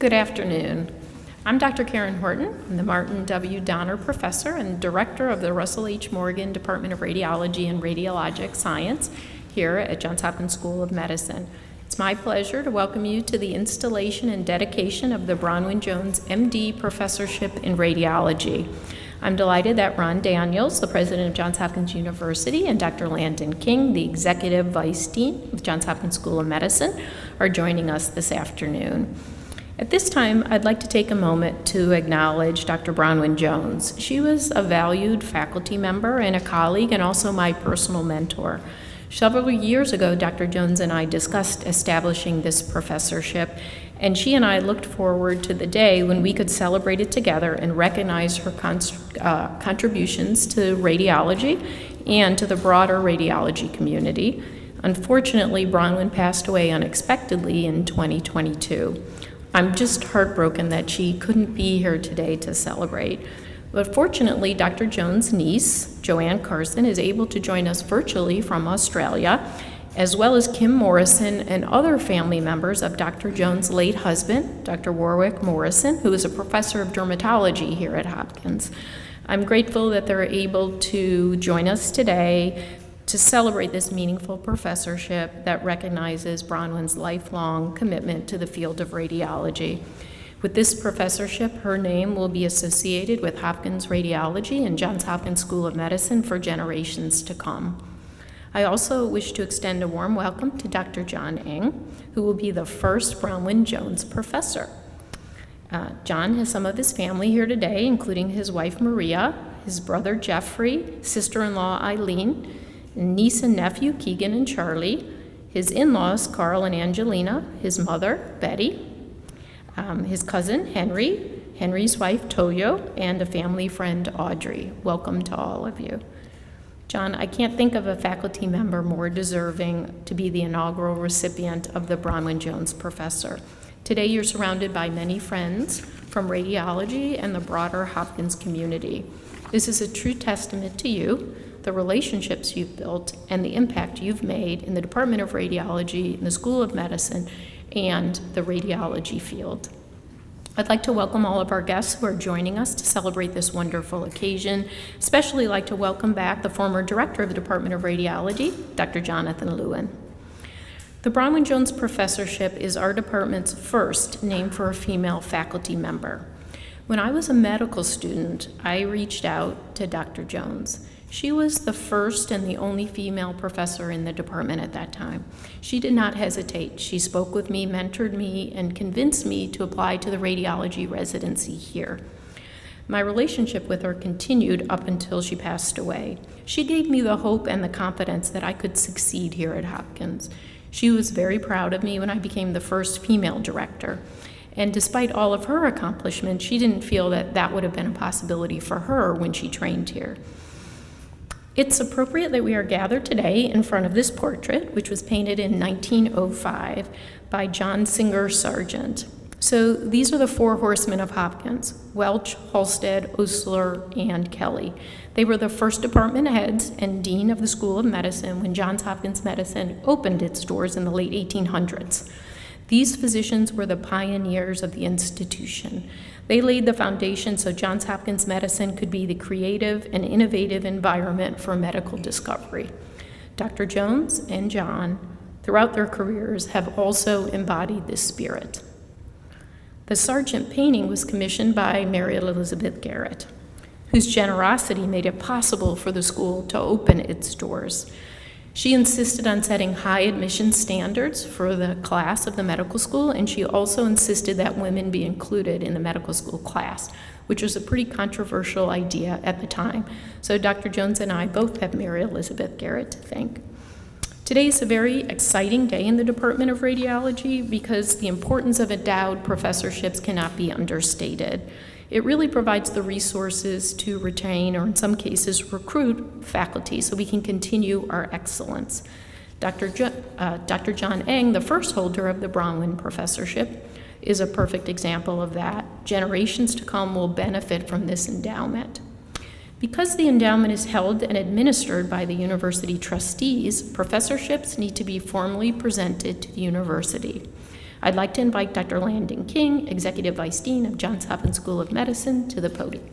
Good afternoon. I'm Dr. Karen Horton. I'm the Martin W. Donner Professor and Director of the Russell H. Morgan Department of Radiology and Radiologic Science here at Johns Hopkins School of Medicine. It's my pleasure to welcome you to the installation and dedication of the Bronwyn Jones MD Professorship in Radiology. I'm delighted that Ron Daniels, the president of Johns Hopkins University, and Dr. Landon King, the executive vice dean of Johns Hopkins School of Medicine, are joining us this afternoon. At this time, I'd like to take a moment to acknowledge Dr. Bronwyn Jones. She was a valued faculty member and a colleague and also my personal mentor. Several years ago, Dr. Jones and I discussed establishing this professorship, and she and I looked forward to the day when we could celebrate it together and recognize her contributions to radiology and to the broader radiology community. Unfortunately, Bronwyn passed away unexpectedly in 2022. I'm just heartbroken that she couldn't be here today to celebrate. But fortunately, Dr. Jones' niece, Joanne Carson, is able to join us virtually from Australia, as well as Kim Morrison and other family members of Dr. Jones' late husband, Dr. Warwick Morrison, who is a professor of dermatology here at Hopkins. I'm grateful that they're able to join us today to celebrate this meaningful professorship that recognizes Bronwyn's lifelong commitment to the field of radiology. With this professorship, her name will be associated with Hopkins Radiology and Johns Hopkins School of Medicine for generations to come. I also wish to extend a warm welcome to Dr. John Eng, who will be the first Bronwyn Jones professor. John has some of his family here today, including his wife Maria, his brother Jeffrey, sister-in-law Eileen, niece and nephew Keegan and Charlie, his in-laws Carl and Angelina, his mother Betty, his cousin Henry, Henry's wife Toyo, and a family friend Audrey. Welcome to all of you. John, I can't think of a faculty member more deserving to be the inaugural recipient of the Bronwyn Jones Professor. Today you're surrounded by many friends from radiology and the broader Hopkins community. This is a true testament to you, the relationships you've built, and the impact you've made in the Department of Radiology, in the School of Medicine, and the radiology field. I'd like to welcome all of our guests who are joining us to celebrate this wonderful occasion. Especially like to welcome back the former director of the Department of Radiology, Dr. Jonathan Lewin. The Bronwyn Jones Professorship is our department's first named for a female faculty member. When I was a medical student, I reached out to Dr. Jones. She was the first and the only female professor in the department at that time. She did not hesitate. She spoke with me, mentored me, and convinced me to apply to the radiology residency here. My relationship with her continued up until she passed away. She gave me the hope and the confidence that I could succeed here at Hopkins. She was very proud of me when I became the first female director. And despite all of her accomplishments, she didn't feel that that would have been a possibility for her when she trained here. It's appropriate that we are gathered today in front of this portrait, which was painted in 1905 by John Singer Sargent. So these are the four horsemen of Hopkins: Welch, Halstead, Osler, and Kelly. They were the first department heads and dean of the School of Medicine when Johns Hopkins Medicine opened its doors in the late 1800s. These physicians were the pioneers of the institution. They laid the foundation so Johns Hopkins Medicine could be the creative and innovative environment for medical discovery. Dr. Jones and John, throughout their careers, have also embodied this spirit. The Sargent painting was commissioned by Mary Elizabeth Garrett, whose generosity made it possible for the school to open its doors. She insisted on setting high admission standards for the class of the medical school, and she also insisted that women be included in the medical school class, which was a pretty controversial idea at the time. So Dr. Jones and I both have Mary Elizabeth Garrett to thank. Today is a very exciting day in the Department of Radiology because the importance of endowed professorships cannot be understated. It really provides the resources to retain, or in some cases recruit, faculty so we can continue our excellence. Dr. John Eng, the first holder of the Bronwyn Professorship, is a perfect example of that. Generations to come will benefit from this endowment. Because the endowment is held and administered by the university trustees, professorships need to be formally presented to the university. I'd like to invite Dr. Landon King, Executive Vice Dean of Johns Hopkins School of Medicine, to the podium.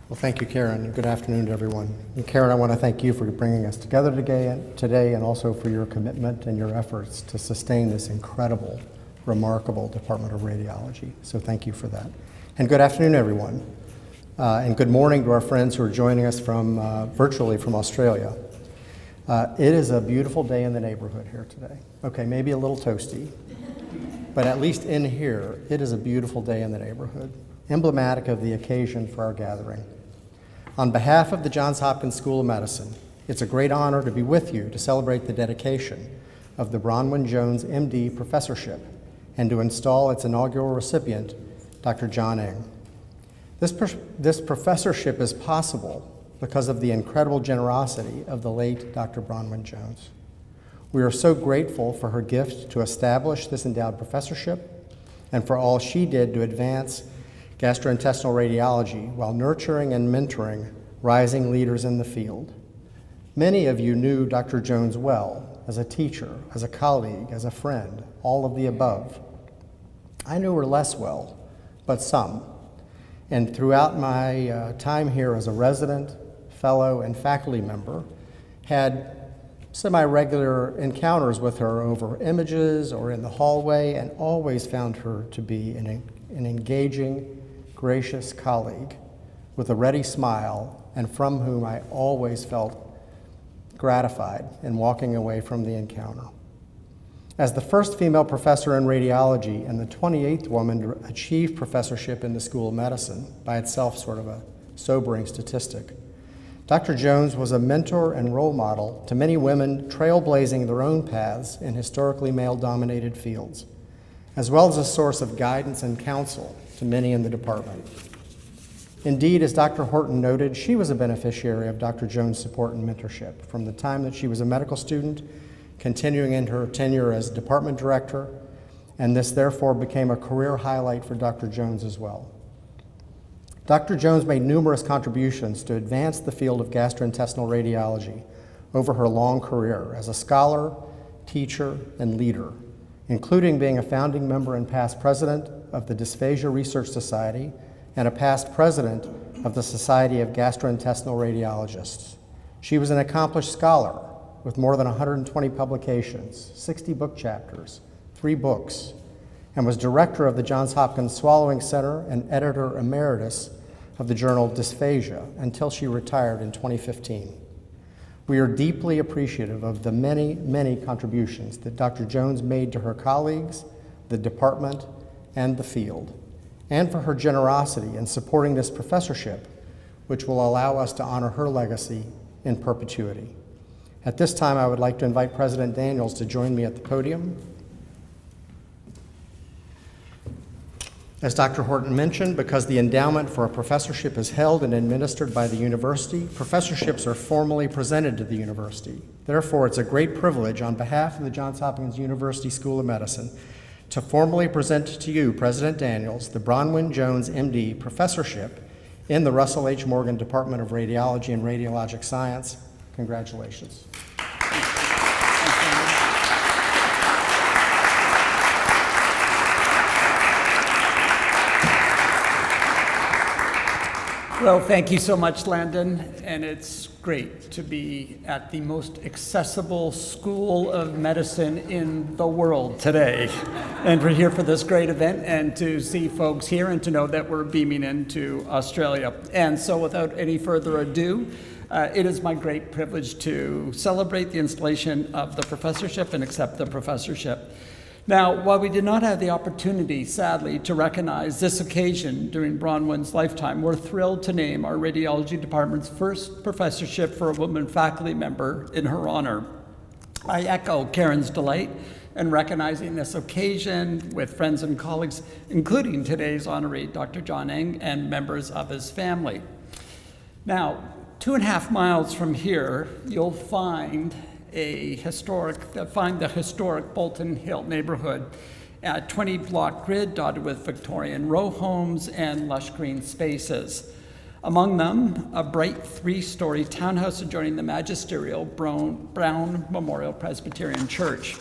Well, thank you, Karen, and good afternoon to everyone. And Karen, I want to thank you for bringing us together today and also for your commitment and your efforts to sustain this incredible, remarkable Department of Radiology. So thank you for that. And good afternoon, everyone. And good morning to our friends who are joining us from virtually from Australia. It is a beautiful day in the neighborhood here today. Okay, maybe a little toasty, but at least in here, it is a beautiful day in the neighborhood, emblematic of the occasion for our gathering. On behalf of the Johns Hopkins School of Medicine, it's a great honor to be with you to celebrate the dedication of the Bronwyn Jones MD Professorship and to install its inaugural recipient, Dr. John Eng. This professorship is possible because of the incredible generosity of the late Dr. Bronwyn Jones. We are so grateful for her gift to establish this endowed professorship and for all she did to advance gastrointestinal radiology while nurturing and mentoring rising leaders in the field. Many of you knew Dr. Jones well as a teacher, as a colleague, as a friend, all of the above. I knew her less well, but some. And throughout my time here as a resident, fellow, and faculty member, had semi-regular encounters with her over images or in the hallway, and always found her to be an engaging, gracious colleague with a ready smile, and from whom I always felt gratified in walking away from the encounter. As the first female professor in radiology and the 28th woman to achieve professorship in the School of Medicine, by itself sort of a sobering statistic, Dr. Jones was a mentor and role model to many women trailblazing their own paths in historically male-dominated fields, as well as a source of guidance and counsel to many in the department. Indeed, as Dr. Horton noted, she was a beneficiary of Dr. Jones' support and mentorship from the time that she was a medical student, continuing in her tenure as department director, and this therefore became a career highlight for Dr. Jones as well. Dr. Jones made numerous contributions to advance the field of gastrointestinal radiology over her long career as a scholar, teacher, and leader, including being a founding member and past president of the Dysphagia Research Society and a past president of the Society of Gastrointestinal Radiologists. She was an accomplished scholar with more than 120 publications, 60 book chapters, 3 books, and was director of the Johns Hopkins Swallowing Center and editor emeritus of the journal Dysphagia until she retired in 2015. We are deeply appreciative of the many, many contributions that Dr. Jones made to her colleagues, the department, and the field, and for her generosity in supporting this professorship, which will allow us to honor her legacy in perpetuity. At this time, I would like to invite President Daniels to join me at the podium. As Dr. Horton mentioned, because the endowment for a professorship is held and administered by the university, professorships are formally presented to the university. Therefore, it's a great privilege on behalf of the Johns Hopkins University School of Medicine to formally present to you, President Daniels, the Bronwyn Jones MD Professorship in the Russell H. Morgan Department of Radiology and Radiologic Science. Congratulations. Well, thank you so much, Landon, and it's great to be at the most accessible school of medicine in the world today. And we're here for this great event and to see folks here and to know that we're beaming into Australia. And so without any further ado, it is my great privilege to celebrate the installation of the professorship and accept the professorship. Now, while we did not have the opportunity, sadly, to recognize this occasion during Bronwyn's lifetime, we're thrilled to name our radiology department's first professorship for a woman faculty member in her honor. I echo Karen's delight in recognizing this occasion with friends and colleagues, including today's honoree, Dr. John Eng, and members of his family. Now, 2.5 miles from here, you'll find the historic Bolton Hill neighborhood, a 20-block grid dotted with Victorian row homes and lush green spaces. Among them, a bright 3-story townhouse adjoining the magisterial Brown Memorial Presbyterian Church.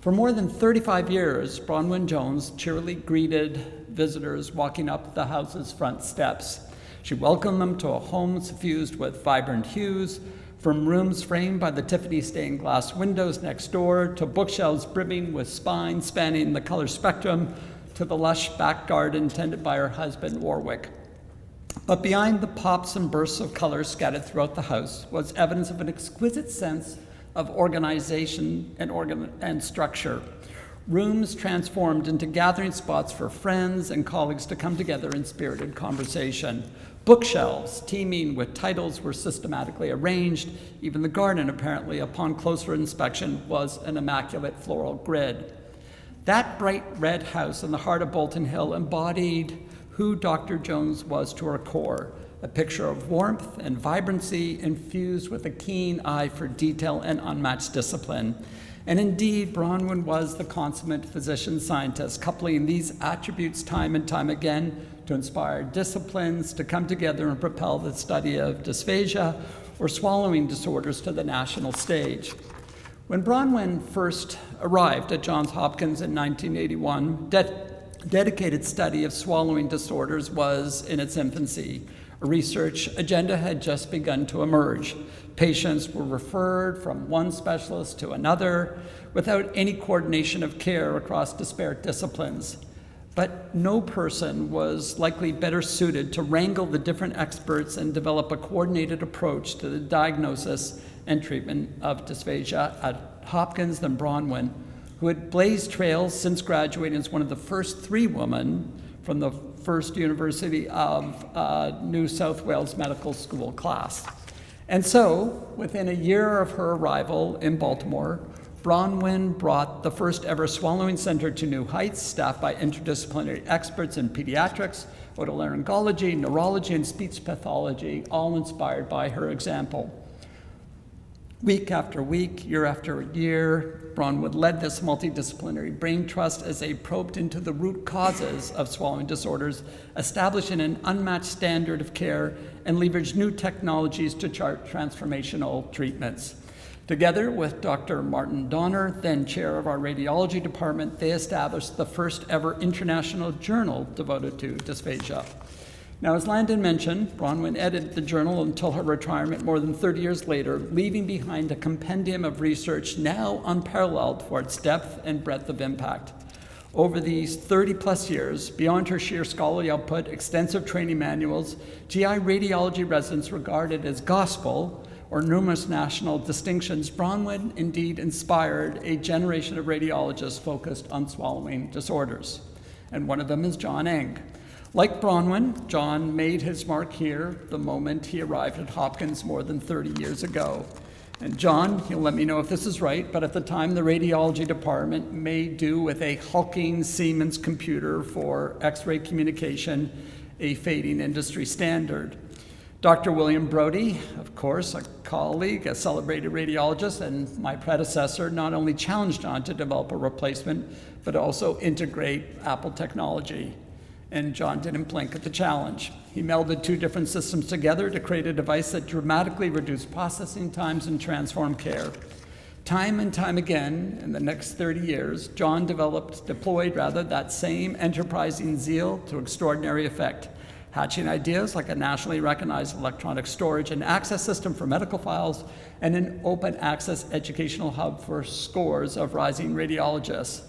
For more than 35 years, Bronwyn Jones cheerily greeted visitors walking up the house's front steps. She welcomed them to a home suffused with vibrant hues, from rooms framed by the Tiffany stained glass windows next door, to bookshelves brimming with spines spanning the color spectrum, to the lush back garden tended by her husband, Warwick. But behind the pops and bursts of color scattered throughout the house was evidence of an exquisite sense of organization and structure. Rooms transformed into gathering spots for friends and colleagues to come together in spirited conversation. Bookshelves teeming with titles were systematically arranged. Even the garden, apparently, upon closer inspection, was an immaculate floral grid. That bright red house in the heart of Bolton Hill embodied who Dr. Jones was to her core, a picture of warmth and vibrancy infused with a keen eye for detail and unmatched discipline. And indeed, Bronwyn was the consummate physician-scientist, coupling these attributes time and time again to inspire disciplines to come together and propel the study of dysphagia or swallowing disorders to the national stage. When Bronwyn first arrived at Johns Hopkins in 1981, dedicated study of swallowing disorders was in its infancy. A research agenda had just begun to emerge. Patients were referred from one specialist to another without any coordination of care across disparate disciplines. But no person was likely better suited to wrangle the different experts and develop a coordinated approach to the diagnosis and treatment of dysphagia at Hopkins than Bronwyn, who had blazed trails since graduating as one of the first 3 women from the first University of New South Wales Medical School class. And so, within a year of her arrival in Baltimore, Bronwyn brought the first ever swallowing center to new heights, staffed by interdisciplinary experts in pediatrics, otolaryngology, neurology, and speech pathology, all inspired by her example. Week after week, year after year, Bronwyn led this multidisciplinary brain trust as they probed into the root causes of swallowing disorders, establishing an unmatched standard of care, and leveraged new technologies to chart transformational treatments. Together with Dr. Martin Donner, then chair of our radiology department, they established the first ever international journal devoted to dysphagia. Now, as Landon mentioned, Bronwyn edited the journal until her retirement more than 30 years later, leaving behind a compendium of research now unparalleled for its depth and breadth of impact. Over these 30-plus years, beyond her sheer scholarly output, extensive training manuals, GI radiology residents regarded as gospel, or numerous national distinctions, Bronwyn indeed inspired a generation of radiologists focused on swallowing disorders. And one of them is John Eng. Like Bronwyn, John made his mark here the moment he arrived at Hopkins more than 30 years ago. And John, he'll let me know if this is right, but at the time the radiology department made do with a hulking Siemens computer for X-ray communication, a fading industry standard. Dr. William Brody, of course, a colleague, a celebrated radiologist, and my predecessor, not only challenged John to develop a replacement, but also integrate Apple technology. And John didn't blink at the challenge. He melded 2 different systems together to create a device that dramatically reduced processing times and transformed care. Time and time again, in the next 30 years, John deployed that same enterprising zeal to extraordinary effect, hatching ideas like a nationally recognized electronic storage and access system for medical files and an open access educational hub for scores of rising radiologists.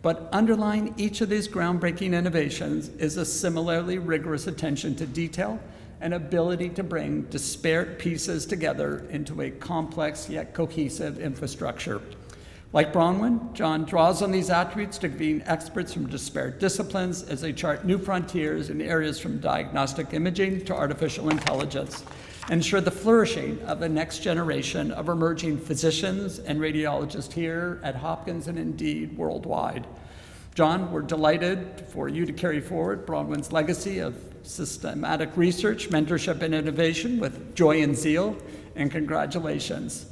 But underlying each of these groundbreaking innovations is a similarly rigorous attention to detail and ability to bring disparate pieces together into a complex yet cohesive infrastructure. Like Bronwyn, John draws on these attributes to convene experts from disparate disciplines as they chart new frontiers in areas from diagnostic imaging to artificial intelligence, and ensure the flourishing of the next generation of emerging physicians and radiologists here at Hopkins and indeed worldwide. John, we're delighted for you to carry forward Bronwyn's legacy of systematic research, mentorship, and innovation with joy and zeal, and congratulations.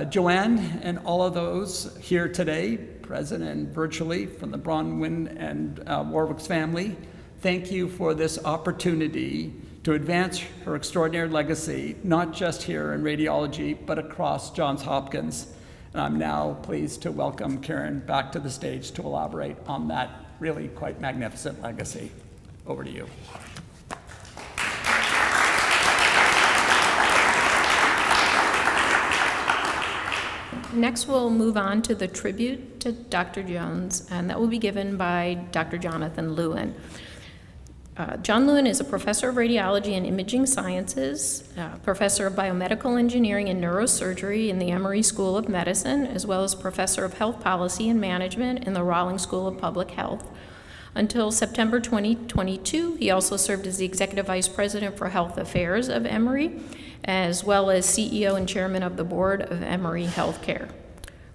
Joanne and all of those here today, present and virtually from the Bronwyn and Warwick's family, thank you for this opportunity to to advance her extraordinary legacy, not just here in radiology, but across Johns Hopkins. And I'm now pleased to welcome Karen back to the stage to elaborate on that really quite magnificent legacy. Over to you. Next, we'll move on to the tribute to Dr. Jones, and that will be given by Dr. Jonathan Lewin. John Lewin is a professor of radiology and imaging sciences, professor of biomedical engineering and neurosurgery in the Emory School of Medicine, as well as professor of health policy and management in the Rawlings School of Public Health. Until September 2022, he also served as the executive vice president for health affairs of Emory, as well as CEO and chairman of the board of Emory Healthcare.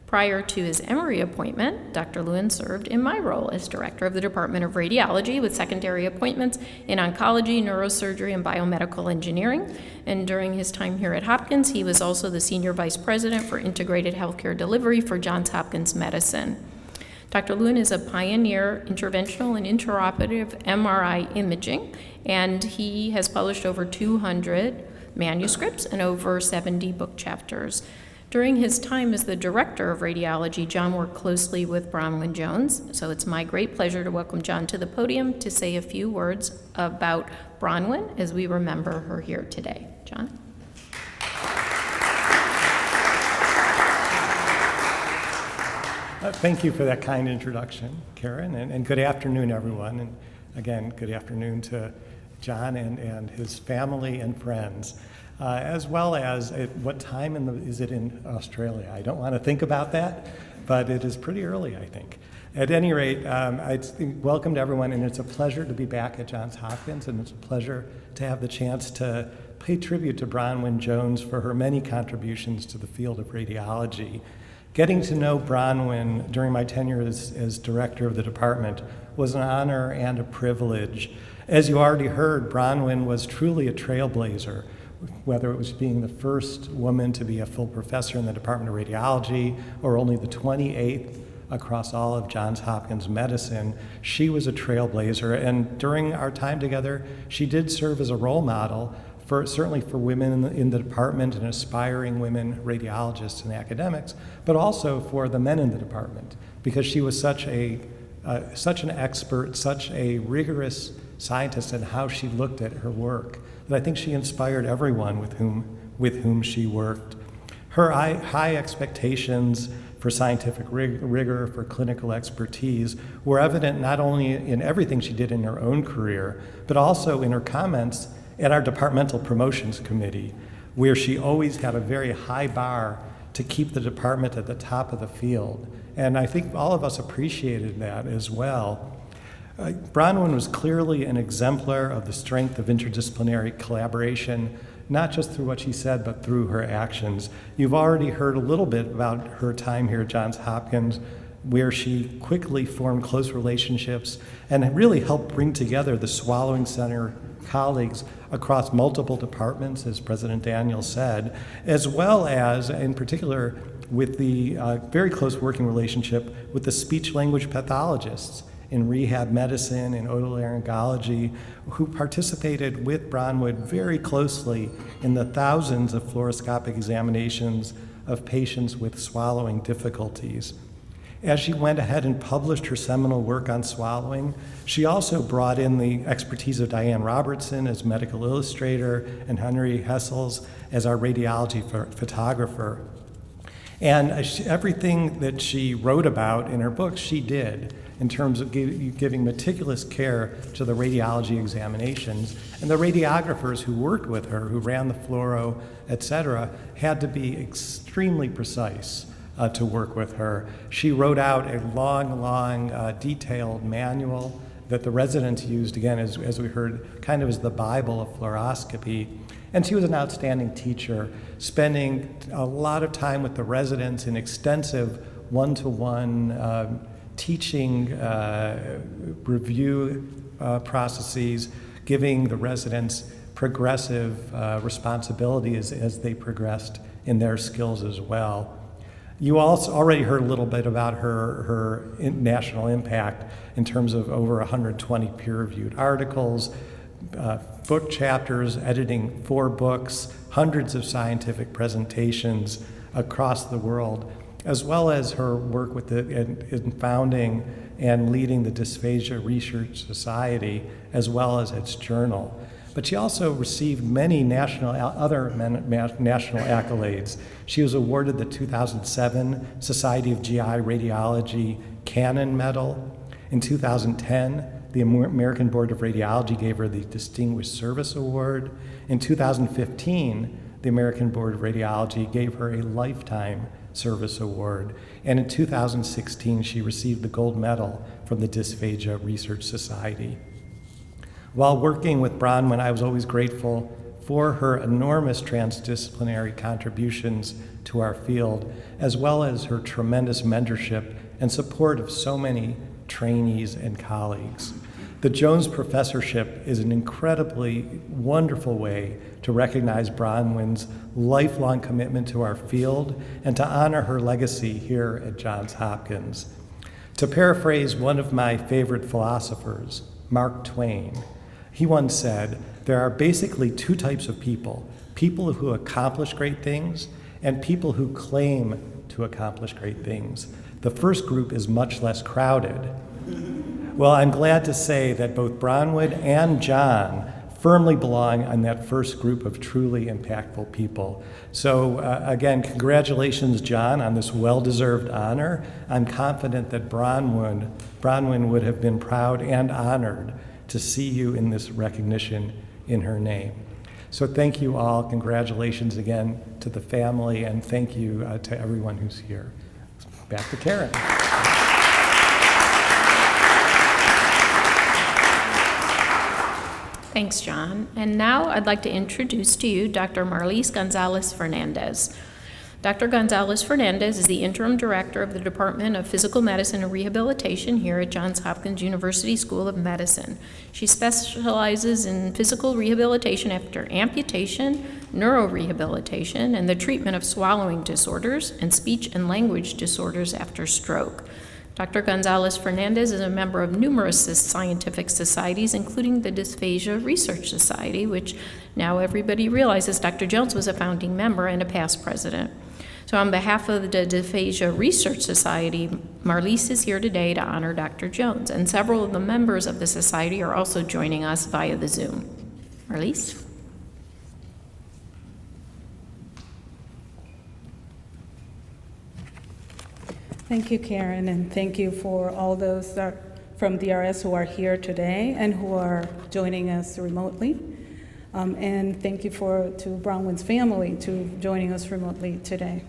Prior to his Emory appointment, Dr. Lewin served in my role as director of the Department of Radiology with secondary appointments in oncology, neurosurgery, and biomedical engineering. And during his time here at Hopkins, he was also the senior vice president for integrated healthcare delivery for Johns Hopkins Medicine. Dr. Lewin is a pioneer interventional and intraoperative MRI imaging, and he has published over 200 manuscripts and over 70 book chapters. During his time as the director of radiology, John worked closely with Bronwyn Jones, so it's my great pleasure to welcome John to the podium to say a few words about Bronwyn as we remember her here today. John? Thank you for that kind introduction, Karen, and good afternoon, everyone. And again, good afternoon to John and his family and friends, as well as what time is it in Australia? I don't want to think about that, but it is pretty early, I think. At any rate, welcome to everyone, and it's a pleasure to be back at Johns Hopkins, and it's a pleasure to have the chance to pay tribute to Bronwyn Jones for her many contributions to the field of radiology. Getting to know Bronwyn during my tenure as director of the department was an honor and a privilege. As you already heard, Bronwyn was truly a trailblazer, whether it was being the first woman to be a full professor in the Department of Radiology or only the 28th across all of Johns Hopkins Medicine. She was a trailblazer, and during our time together, she did serve as a role model certainly for women in the department and aspiring women radiologists and academics, but also for the men in the department, because she was such an expert, such a rigorous scientist in how she looked at her work, that I think she inspired everyone with whom she worked. Her high expectations for scientific rigor, for clinical expertise, were evident not only in everything she did in her own career, but also in her comments at our departmental promotions committee, where she always had a very high bar to keep the department at the top of the field. And I think all of us appreciated that as well. Bronwyn was clearly an exemplar of the strength of interdisciplinary collaboration, not just through what she said, but through her actions. You've already heard a little bit about her time here at Johns Hopkins, where she quickly formed close relationships and really helped bring together the Swallowing Center colleagues across multiple departments, as President Daniels said, as well as, in particular, with the very close working relationship with the speech-language pathologists in rehab medicine and otolaryngology, who participated with Bronwyn very closely in the thousands of fluoroscopic examinations of patients with swallowing difficulties. As she went ahead and published her seminal work on swallowing, she also brought in the expertise of Diane Robertson as medical illustrator and Henry Hessels as our radiology photographer. And everything that she wrote about in her books, she did in terms of giving meticulous care to the radiology examinations. And the radiographers who worked with her, who ran the fluoro, et cetera, had to be extremely precise to work with her. She wrote out a long, detailed manual that the residents used, again, as we heard, kind of as the Bible of fluoroscopy. And she was an outstanding teacher, spending a lot of time with the residents in extensive one-to-one teaching review processes, giving the residents progressive responsibilities as they progressed in their skills as well. You also already heard a little bit about her national impact in terms of over 120 peer-reviewed articles, book chapters, editing 4 books, hundreds of scientific presentations across the world, as well as her work with in founding and leading the Dysphagia Research Society, as well as its journal. But she also received many other national accolades. She was awarded the 2007 Society of GI Radiology Cannon Medal. In 2010, the American Board of Radiology gave her the Distinguished Service Award. In 2015, the American Board of Radiology gave her a Lifetime Service Award. And in 2016, she received the Gold Medal from the Dysphagia Research Society. While working with Bronwyn, I was always grateful for her enormous transdisciplinary contributions to our field, as well as her tremendous mentorship and support of so many trainees and colleagues. The Jones Professorship is an incredibly wonderful way to recognize Bronwyn's lifelong commitment to our field and to honor her legacy here at Johns Hopkins. To paraphrase one of my favorite philosophers, Mark Twain, he once said, "There are basically 2 types of people who accomplish great things and people who claim to accomplish great things. The first group is much less crowded." Well, I'm glad to say that both Bronwyn and John firmly belong in that first group of truly impactful people. So again, congratulations, John, on this well-deserved honor. I'm confident that Bronwyn would have been proud and honored to see you in this recognition in her name. So thank you all. Congratulations again to the family, and thank you to everyone who's here. Back to Karen. Thanks, John. And now I'd like to introduce to you Dr. Marlise Gonzalez-Fernandez. Dr. Gonzalez-Fernandez is the interim director of the Department of Physical Medicine and Rehabilitation here at Johns Hopkins University School of Medicine. She specializes in physical rehabilitation after amputation, neurorehabilitation, and the treatment of swallowing disorders and speech and language disorders after stroke. Dr. Gonzalez-Fernandez is a member of numerous scientific societies, including the Dysphagia Research Society, which now everybody realizes Dr. Jones was a founding member and a past president. So on behalf of the Dysphagia Research Society, Marlise is here today to honor Dr. Jones, and several of the members of the society are also joining us via the Zoom. Marlise? Thank you, Karen, and thank you for all those from DRS who are here today and who are joining us remotely. And thank you to Bronwyn's family to joining us remotely today.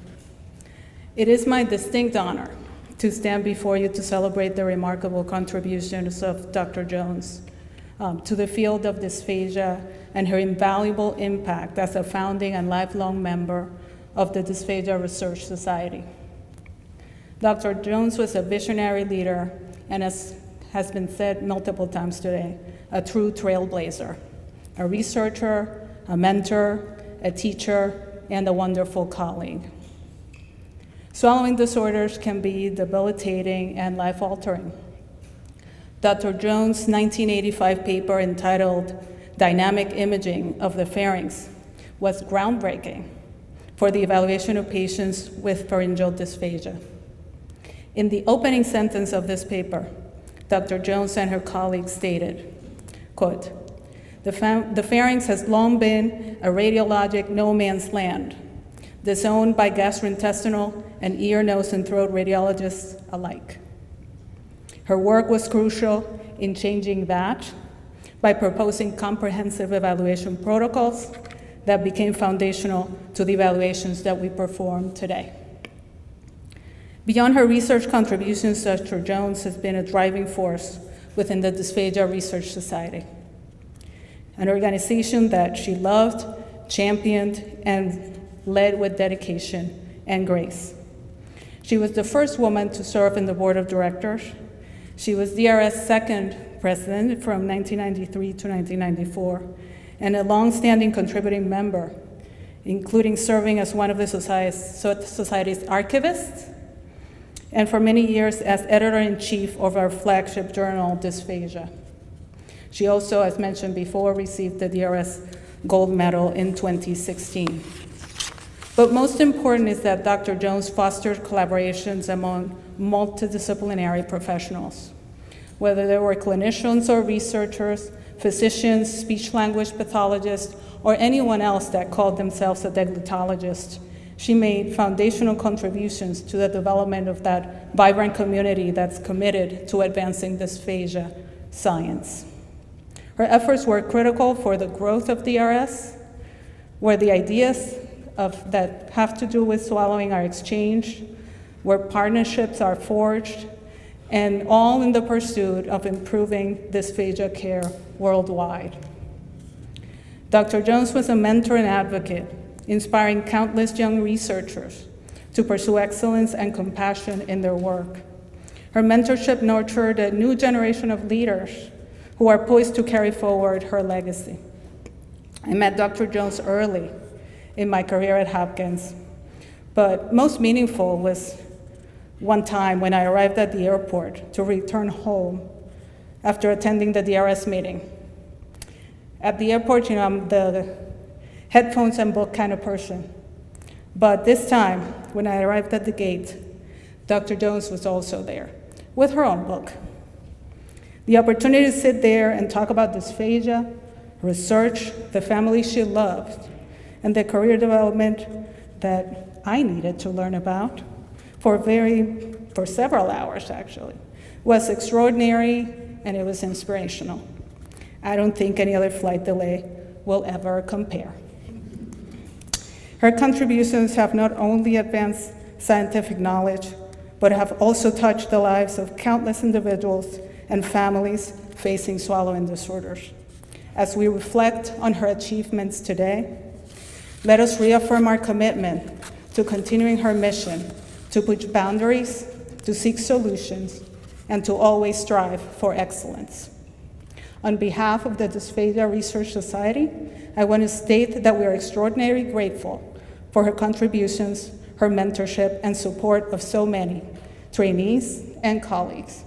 It is my distinct honor to stand before you to celebrate the remarkable contributions of Dr. Jones to the field of dysphagia and her invaluable impact as a founding and lifelong member of the Dysphagia Research Society. Dr. Jones was a visionary leader and, as has been said multiple times today, a true trailblazer, a researcher, a mentor, a teacher, and a wonderful colleague. Swallowing disorders can be debilitating and life-altering. Dr. Jones' 1985 paper entitled Dynamic Imaging of the Pharynx was groundbreaking for the evaluation of patients with pharyngeal dysphagia. In the opening sentence of this paper, Dr. Jones and her colleagues stated, quote, the pharynx has long been a radiologic no man's land, disowned by gastrointestinal and ear, nose, and throat radiologists alike. Her work was crucial in changing that by proposing comprehensive evaluation protocols that became foundational to the evaluations that we perform today. Beyond her research contributions, Dr. Jones has been a driving force within the Dysphagia Research Society, an organization that she loved, championed, and led with dedication and grace. She was the first woman to serve in the board of directors. She was DRS' second president from 1993 to 1994, and a long-standing contributing member, including serving as one of the society's archivists, and for many years as editor-in-chief of our flagship journal, Dysphagia. She also, as mentioned before, received the DRS Gold Medal in 2016. But most important is that Dr. Jones fostered collaborations among multidisciplinary professionals, whether they were clinicians or researchers, physicians, speech-language pathologists, or anyone else that called themselves a deglutologist. She made foundational contributions to the development of that vibrant community that's committed to advancing dysphagia science. Her efforts were critical for the growth of DRS, where the ideas that have to do with swallowing are exchanged, where partnerships are forged, and all in the pursuit of improving dysphagia care worldwide. Dr. Jones was a mentor and advocate, inspiring countless young researchers to pursue excellence and compassion in their work. Her mentorship nurtured a new generation of leaders who are poised to carry forward her legacy. I met Dr. Jones early in my career at Hopkins, but most meaningful was one time when I arrived at the airport to return home after attending the DRS meeting. At the airport, I'm the headphones and book kind of person. But this time, when I arrived at the gate, Dr. Jones was also there with her own book. The opportunity to sit there and talk about dysphagia, research, the family she loved, and the career development that I needed to learn about for several hours actually, was extraordinary and it was inspirational. I don't think any other flight delay will ever compare. Her contributions have not only advanced scientific knowledge, but have also touched the lives of countless individuals and families facing swallowing disorders. As we reflect on her achievements today, let us reaffirm our commitment to continuing her mission to push boundaries, to seek solutions, and to always strive for excellence. On behalf of the Dysphagia Research Society, I want to state that we are extraordinarily grateful for her contributions, her mentorship, and support of so many trainees and colleagues.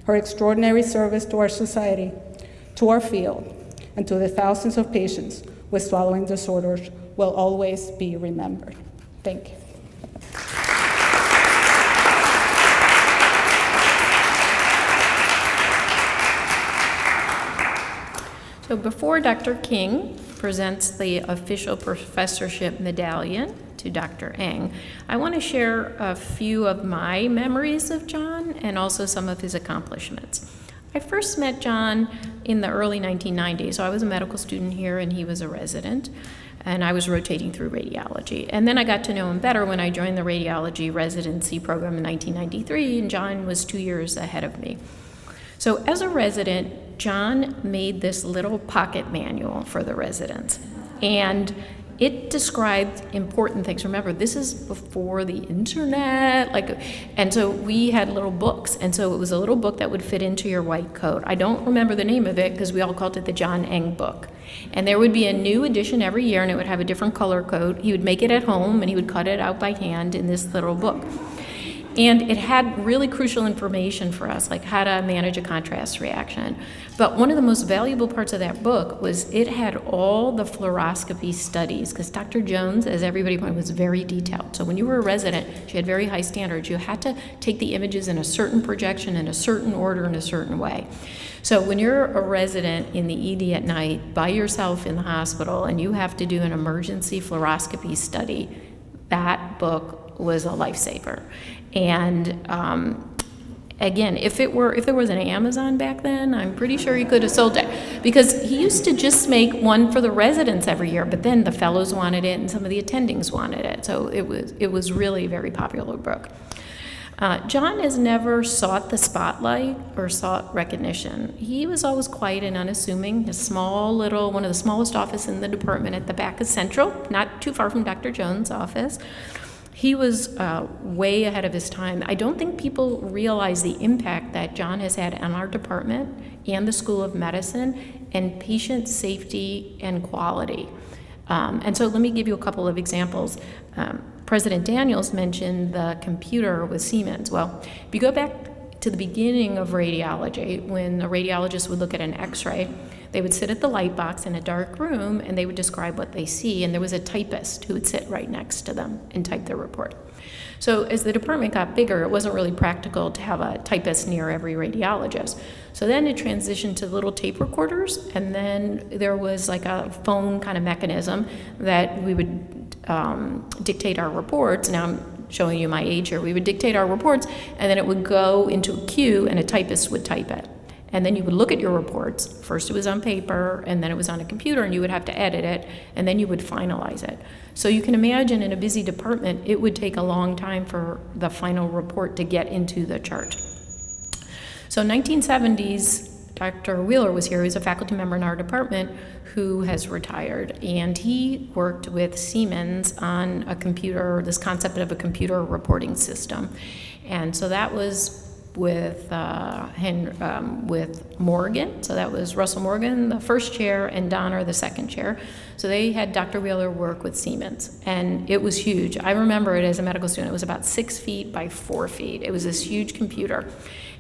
Her extraordinary service to our society, to our field, and to the thousands of patients with swallowing disorders will always be remembered. Thank you. So before Dr. King presents the official professorship medallion to Dr. Eng, I want to share a few of my memories of John and also some of his accomplishments. I first met John in the early 1990s. So I was a medical student here and he was a resident, and I was rotating through radiology. And then I got to know him better when I joined the radiology residency program in 1993, and John was 2 years ahead of me. So as a resident, John made this little pocket manual for the residents, and it described important things. Remember, this is before the internet, and so we had little books, and so it was a little book that would fit into your white coat. I don't remember the name of it because we all called it the John Eng book. And there would be a new edition every year, and it would have a different color code. He would make it at home, and he would cut it out by hand in this little book. And it had really crucial information for us, like how to manage a contrast reaction. But one of the most valuable parts of that book was it had all the fluoroscopy studies, because Dr. Jones, as everybody pointed, was very detailed. So when you were a resident, she had very high standards. You had to take the images in a certain projection, in a certain order, in a certain way. So when you're a resident in the ED at night, by yourself in the hospital, and you have to do an emergency fluoroscopy study, that book was a lifesaver. And again, if there was an Amazon back then, I'm pretty sure he could have sold it, because he used to just make one for the residents every year, but then the fellows wanted it and some of the attendings wanted it. So it was really a very popular book. John has never sought the spotlight or sought recognition. He was always quiet and unassuming. One of the smallest offices in the department at the back of Central, not too far from Dr. Jones' office. He was way ahead of his time. I don't think people realize the impact that John has had on our department and the School of Medicine and patient safety and quality. And so let me give you a couple of examples. President Daniels mentioned the computer with Siemens. Well, if you go back to to the beginning of radiology, when a radiologist would look at an x-ray. They would sit at the light box in a dark room and they would describe what they see, and there was a typist who would sit right next to them and type their report. So as the department got bigger, it wasn't really practical to have a typist near every radiologist. So then it transitioned to little tape recorders, and then there was like a phone kind of mechanism that we would dictate our reports. Now I'm showing you my age here. We would dictate our reports, and then it would go into a queue, and a typist would type it. And then you would look at your reports. First it was on paper, and then it was on a computer, and you would have to edit it, and then you would finalize it. So you can imagine in a busy department, it would take a long time for the final report to get into the chart. So 1970s, Dr. Wheeler was here. He was a faculty member in our department who has retired, and he worked with Siemens on a computer, this concept of a computer reporting system. And so that was with Morgan. So that was Russell Morgan, the first chair, and Donner, the second chair. So they had Dr. Wheeler work with Siemens, and it was huge. I remember it as a medical student. It was about 6 feet by 4 feet. It was this huge computer,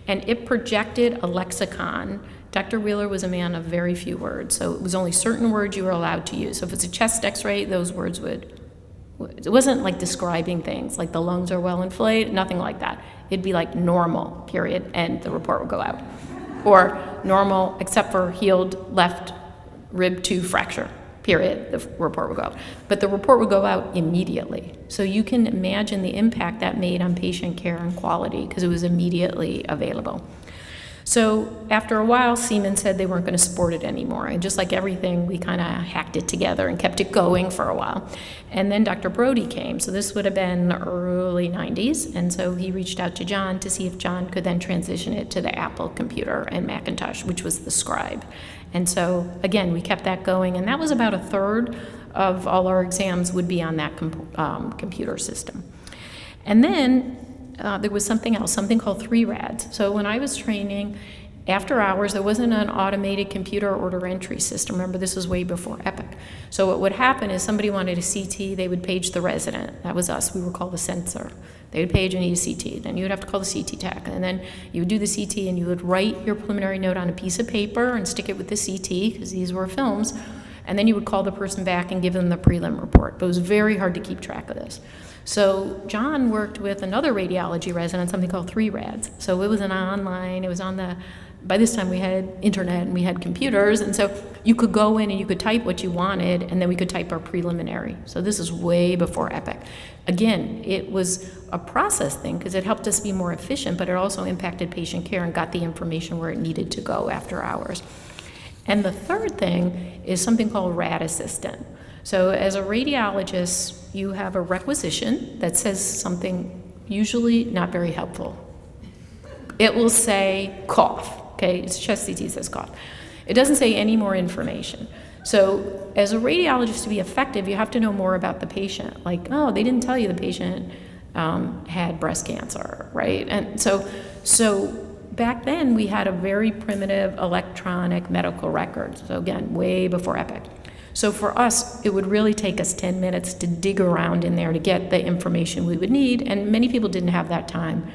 and it projected a lexicon. Dr. Wheeler was a man of very few words, so it was only certain words you were allowed to use. So if it's a chest x-ray, those words it wasn't like describing things, like the lungs are well inflated, nothing like that. It'd be like normal, period, and the report would go out. Or normal, except for healed left rib 2 fracture, period, the report would go out. But the report would go out immediately. So you can imagine the impact that made on patient care and quality, because it was immediately available. So after a while, Siemens said they weren't going to support it anymore. And just like everything, we kind of hacked it together and kept it going for a while. And then Dr. Brody came. So this would have been the early 90s. And so he reached out to John to see if John could then transition it to the Apple computer and Macintosh, which was the Scribe. And so, again, we kept that going. And that was about a third of all our exams would be on that computer system. And then there was something else, something called 3 rads. So when I was training, after hours, there wasn't an automated computer order entry system. Remember, this was way before Epic. So what would happen is somebody wanted a CT, they would page the resident. That was us. We were called the censor. They would page and need a CT. Then you would have to call the CT tech. And then you would do the CT, and you would write your preliminary note on a piece of paper and stick it with the CT, because these were films. And then you would call the person back and give them the prelim report. But it was very hard to keep track of this. So John worked with another radiology resident, something called 3 rads. So it was an online, it was on the, by this time we had internet and we had computers, and so you could go in and you could type what you wanted, and then we could type our preliminary. So this is way before Epic. Again, it was a process thing because it helped us be more efficient, but it also impacted patient care and got the information where it needed to go after hours. And the third thing is something called Rad Assistant. So as a radiologist, you have a requisition that says something usually not very helpful. It will say cough, okay? It's chest CT says cough. It doesn't say any more information. So as a radiologist, to be effective, you have to know more about the patient. Like, oh, they didn't tell you the patient had breast cancer, right? And so back then, we had a very primitive electronic medical record. So again, way before Epic. So for us, it would really take us 10 minutes to dig around in there to get the information we would need, and many people didn't have that time.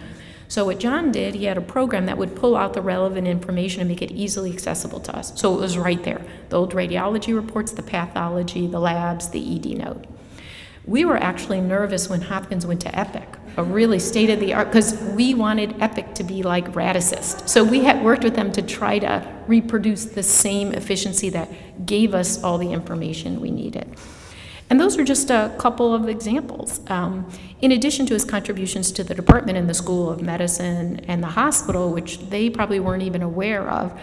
So what John did, he had a program that would pull out the relevant information and make it easily accessible to us. So it was right there. The old radiology reports, the pathology, the labs, the ED note. We were actually nervous when Hopkins went to Epic, a really state-of-the-art, because we wanted Epic to be like Radassist. So we had worked with them to try to reproduce the same efficiency that gave us all the information we needed. And those are just a couple of examples. In addition to his contributions to the department and the School of Medicine and the hospital, which they probably weren't even aware of,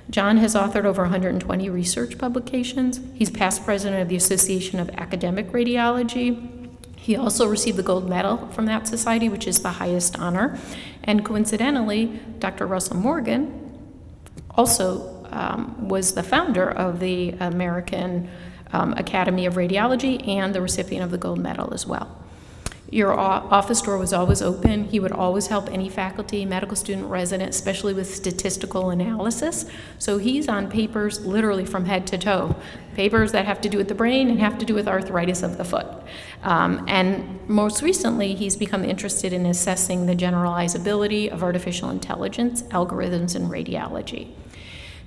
John has authored over 120 research publications. He's past president of the Association of Academic Radiology. He also received the gold medal from that society, which is the highest honor. And coincidentally, Dr. Russell Morgan also was the founder of the American Academy of Radiology and the recipient of the gold medal as well. Your office door was always open. He would always help any faculty, medical student, resident, especially with statistical analysis. So he's on papers literally from head to toe, papers that have to do with the brain and have to do with arthritis of the foot. And most recently, he's become interested in assessing the generalizability of artificial intelligence algorithms in radiology.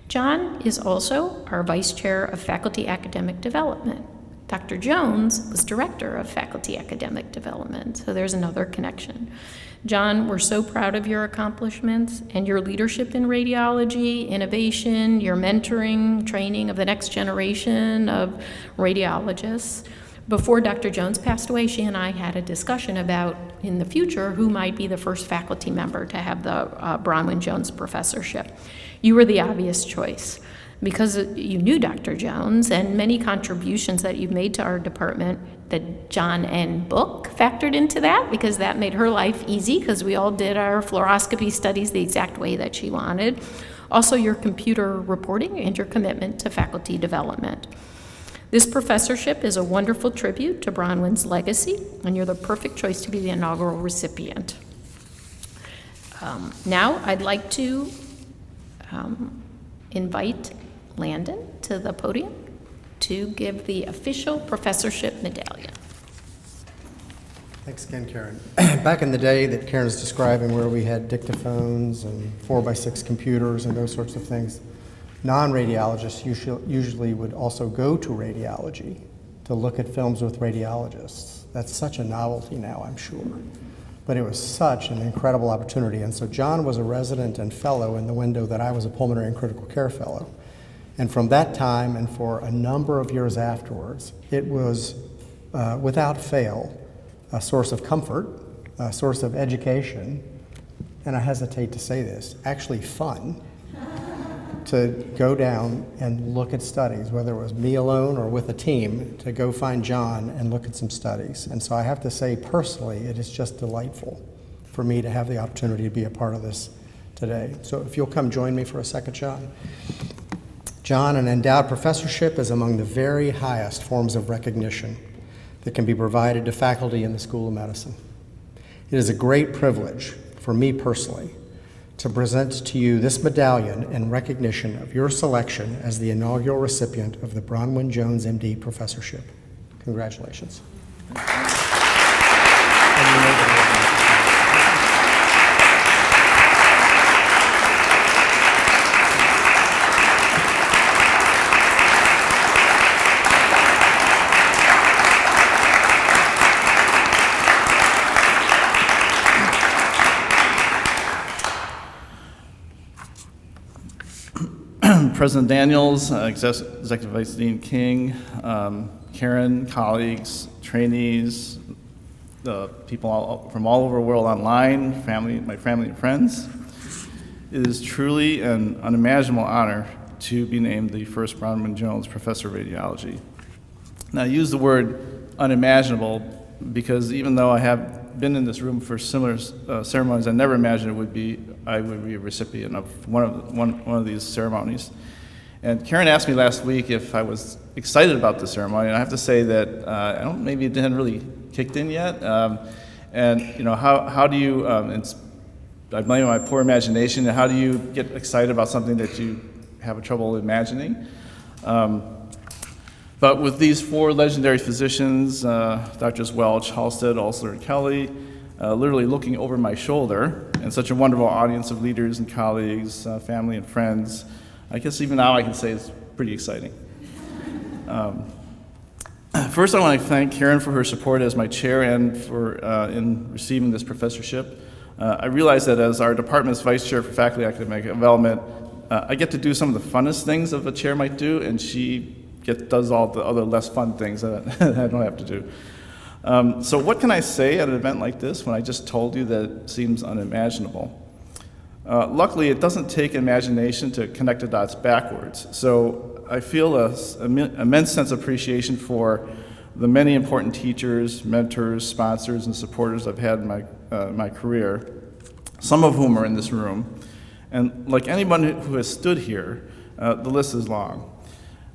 John is also our Vice Chair of Faculty Academic Development. Dr. Jones was Director of Faculty Academic Development, so there's another connection. John, we're so proud of your accomplishments and your leadership in radiology, innovation, your mentoring, training of the next generation of radiologists. Before Dr. Jones passed away, she and I had a discussion about, in the future, who might be the first faculty member to have the Bronwyn Jones Professorship. You were the obvious choice, because you knew Dr. Jones and many contributions that you've made to our department. The John N. book factored into that, because that made her life easy, because we all did our fluoroscopy studies the exact way that she wanted. Also, your computer reporting and your commitment to faculty development. This professorship is a wonderful tribute to Bronwyn's legacy, and you're the perfect choice to be the inaugural recipient. Now, I'd like to invite Landon to the podium to give the official professorship medallion. Thanks again, Karen. Back in the day that Karen is describing, where we had dictaphones and 4x6 computers and those sorts of things, non-radiologists usually would also go to radiology to look at films with radiologists. That's such a novelty now, I'm sure. But it was such an incredible opportunity. And so John was a resident and fellow in the window that I was a pulmonary and critical care fellow. And from that time and for a number of years afterwards, it was, without fail, a source of comfort, a source of education, and I hesitate to say this, actually fun, to go down and look at studies, whether it was me alone or with a team, to go find John and look at some studies. And so I have to say, personally, it is just delightful for me to have the opportunity to be a part of this today. So if you'll come join me for a second, John. John, an endowed professorship is among the very highest forms of recognition that can be provided to faculty in the School of Medicine. It is a great privilege for me personally to present to you this medallion in recognition of your selection as the inaugural recipient of the Bronwyn Jones MD Professorship. Congratulations. President Daniels, Executive Vice Dean King, Karen, colleagues, trainees, the people from all over the world online, my family and friends. It is truly an unimaginable honor to be named the first Bronwyn Jones Professor of Radiology. Now, I use the word unimaginable because even though I have been in this room for similar ceremonies, I never imagined I would be a recipient of one of these ceremonies. And Karen asked me last week if I was excited about the ceremony, and I have to say that maybe it hadn't really kicked in yet. And you know, how do you? I blame my poor imagination. How do you get excited about something that you have trouble imagining? But with these four legendary physicians, Drs. Welch, Halstead, Ulster, and Kelly, literally looking over my shoulder, and such a wonderful audience of leaders and colleagues, family and friends, I guess even now I can say it's pretty exciting. First, I want to thank Karen for her support as my chair and for in receiving this professorship. I realize that as our department's vice chair for faculty academic development, I get to do some of the funnest things that a chair might do, and she does all the other less fun things that I don't have to do. So what can I say at an event like this when I just told you that it seems unimaginable? Luckily, it doesn't take imagination to connect the dots backwards. So I feel an immense sense of appreciation for the many important teachers, mentors, sponsors, and supporters I've had in my career, some of whom are in this room. And like anyone who has stood here, the list is long.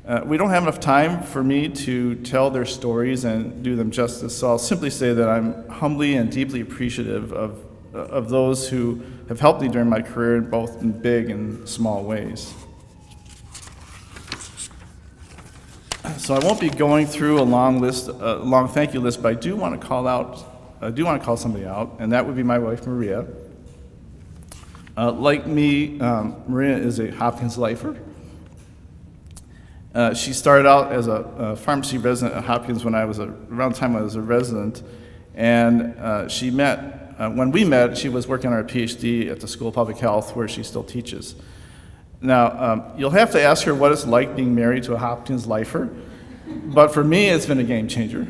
We don't have enough time for me to tell their stories and do them justice, so I'll simply say that I'm humbly and deeply appreciative of those who have helped me during my career, both in big and small ways. So I won't be going through a long thank you list, but I do want to call somebody out, and that would be my wife, Maria. Like me, Maria is a Hopkins lifer. She started out as a pharmacy resident at Hopkins around the time I was a resident, and when we met, she was working on her PhD at the School of Public Health, where she still teaches. Now, you'll have to ask her what it's like being married to a Hopkins lifer, but for me, it's been a game changer.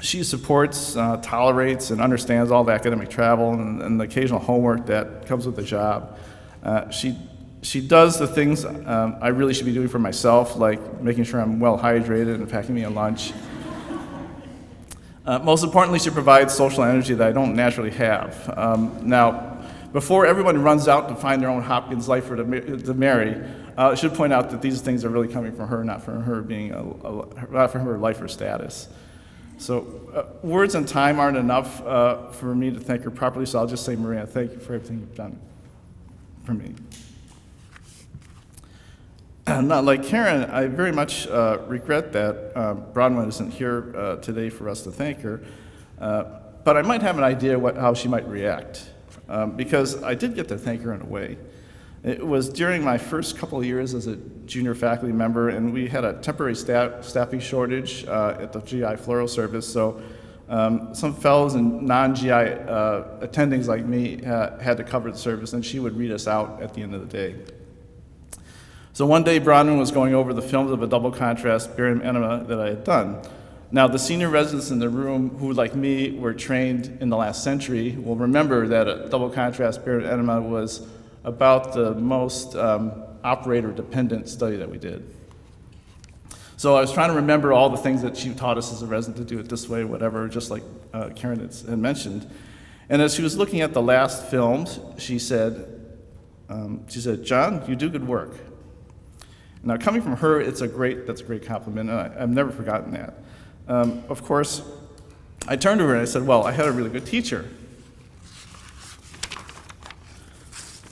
She supports, tolerates, and understands all the academic travel and the occasional homework that comes with the job. She does the things I really should be doing for myself, like making sure I'm well hydrated and packing me a lunch. Most importantly, she provides social energy that I don't naturally have. Now, before everyone runs out to find their own Hopkins lifer to marry, I should point out that these things are really coming from her, not from her being not from her lifer status. So words and time aren't enough for me to thank her properly, so I'll just say, Maria, thank you for everything you've done for me. Not like Karen, I very much regret that Bronwyn isn't here today for us to thank her, but I might have an idea how she might react, because I did get to thank her in a way. It was during my first couple of years as a junior faculty member, and we had a temporary staffing shortage at the GI floral service, so some fellows and non-GI attendings like me had to cover the service, and she would read us out at the end of the day. So one day, Bronwyn was going over the films of a double contrast barium enema that I had done. Now, the senior residents in the room who, like me, were trained in the last century will remember that a double contrast barium enema was about the most operator-dependent study that we did. So I was trying to remember all the things that she taught us as a resident, to do it this way, whatever, just like Karen had mentioned. And as she was looking at the last films, she said, "John, you do good work." Now, coming from her, that's a great compliment, and I've never forgotten that. Of course, I turned to her and I said, "Well, I had a really good teacher."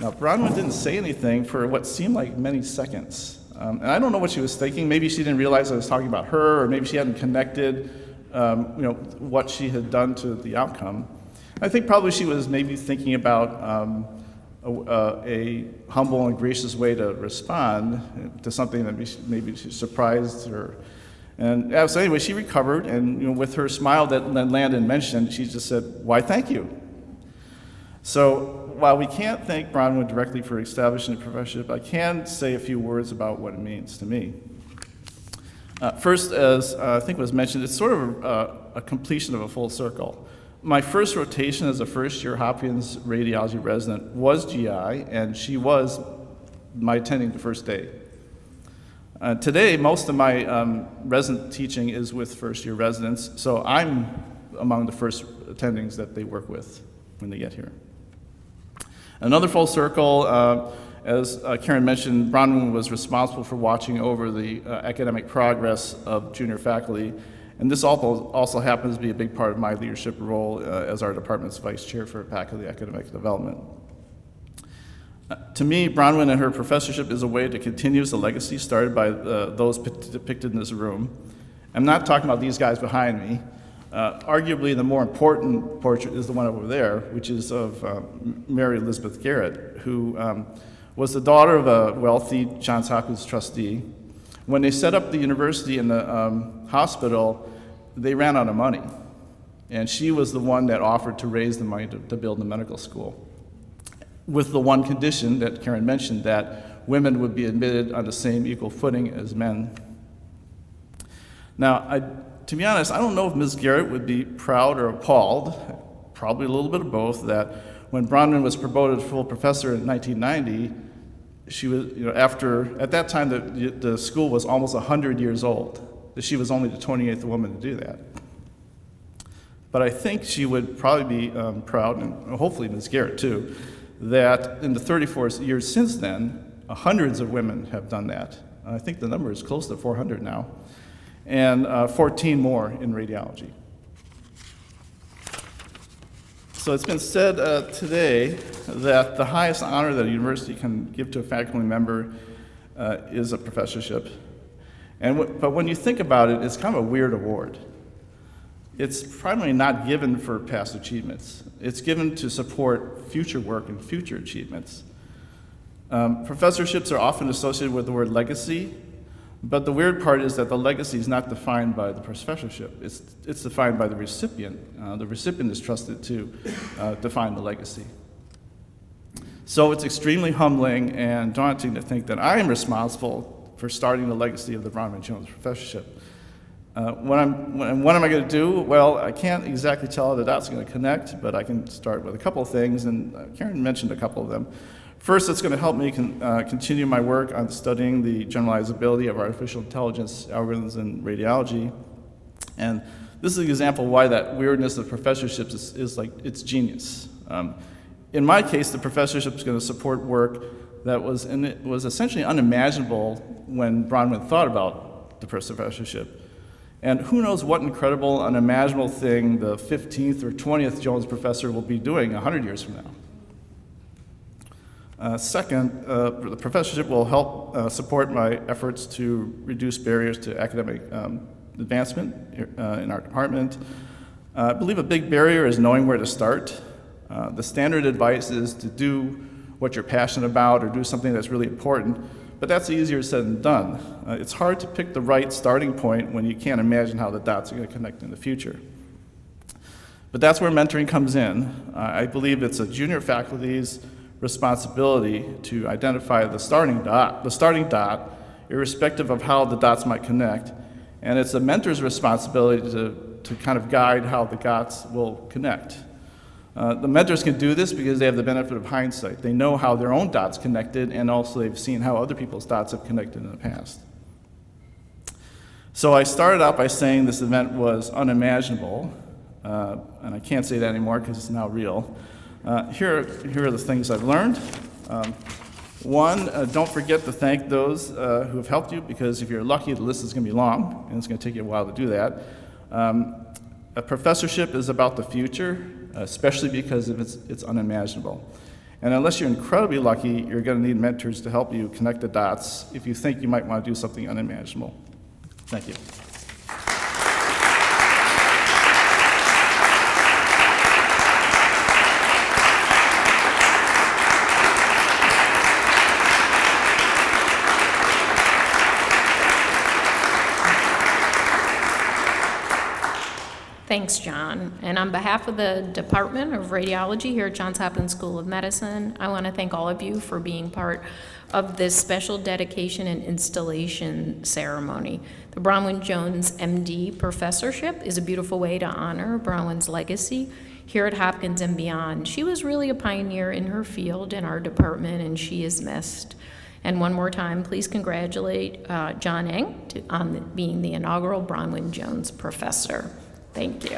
Now, Bronwyn didn't say anything for what seemed like many seconds. And I don't know what she was thinking. Maybe she didn't realize I was talking about her, or maybe she hadn't connected what she had done to the outcome. I think probably she was maybe thinking about a humble and gracious way to respond to something that maybe surprised her. And so anyway, she recovered, and with her smile that Landon mentioned, she just said, "Why, thank you." So while we can't thank Bronwyn directly for establishing the professorship, I can say a few words about what it means to me. First, as I think was mentioned, it's sort of a completion of a full circle. My first rotation as a first-year Hopkins radiology resident was GI, and she was my attending the first day. Today, most of my resident teaching is with first-year residents, so I'm among the first attendings that they work with when they get here. Another full circle, as Karen mentioned, Bronwyn was responsible for watching over the academic progress of junior faculty, and this also happens to be a big part of my leadership role as our department's vice chair for faculty academic development. To me, Bronwyn and her professorship is a way to continue the legacy started by those depicted in this room. I'm not talking about these guys behind me. Arguably, the more important portrait is the one over there, which is of Mary Elizabeth Garrett, who was the daughter of a wealthy Johns Hopkins trustee. When they set up the university and the hospital, they ran out of money, and she was the one that offered to raise the money to build the medical school, with the one condition that Karen mentioned, that women would be admitted on the same equal footing as men. Now, to be honest, I don't know if Ms. Garrett would be proud or appalled, probably a little bit of both, that when Bronwyn was promoted to full professor in 1990, she was, at that time the school was almost 100 years old. She was only the 28th woman to do that. But I think she would probably be proud, and hopefully Ms. Garrett too, that in the 34 years since then, hundreds of women have done that I think the number is close to 400 now, and 14 more in radiology. So it's been said today that the highest honor that a university can give to a faculty member is a professorship. But when you think about it, it's kind of a weird award. It's primarily not given for past achievements. It's given to support future work and future achievements. Professorships are often associated with the word legacy, but the weird part is that the legacy is not defined by the professorship. It's defined by the recipient. The recipient is trusted to define the legacy. So it's extremely humbling and daunting to think that I am responsible for starting the legacy of the Bronwyn Jones Professorship. What am I going to do? Well, I can't exactly tell how the dots are going to connect, but I can start with a couple of things, and Karen mentioned a couple of them. First, it's going to help me continue my work on studying the generalizability of artificial intelligence algorithms in radiology. And this is an example why that weirdness of professorships is like, it's genius. In my case, the professorship is going to support work that was essentially unimaginable when Bronwyn thought about the professorship. And who knows what incredible, unimaginable thing the 15th or 20th Jones professor will be doing 100 years from now. Second, the professorship will help support my efforts to reduce barriers to academic advancement in our department. I believe a big barrier is knowing where to start. The standard advice is to do what you're passionate about or do something that's really important, but that's easier said than done. It's hard to pick the right starting point when you can't imagine how the dots are going to connect in the future. But that's where mentoring comes in. I believe it's a junior faculty's responsibility to identify the starting dot, irrespective of how the dots might connect, and it's a mentor's responsibility to kind of guide how the dots will connect. The mentors can do this because they have the benefit of hindsight. They know how their own dots connected, and also they've seen how other people's dots have connected in the past. So I started out by saying this event was unimaginable, and I can't say that anymore because it's now real. Here are the things I've learned. One, don't forget to thank those who have helped you, because if you're lucky, the list is going to be long, and it's going to take you a while to do that. A professorship is about the future, especially because it's unimaginable. And unless you're incredibly lucky, you're going to need mentors to help you connect the dots if you think you might want to do something unimaginable. Thank you. Thanks, John. And on behalf of the Department of Radiology here at Johns Hopkins School of Medicine, I want to thank all of you for being part of this special dedication and installation ceremony. The Bronwyn Jones MD Professorship is a beautiful way to honor Bronwyn's legacy here at Hopkins and beyond. She was really a pioneer in her field in our department, and she is missed. And one more time, please congratulate John Eng on being the inaugural Bronwyn Jones Professor. Thank you.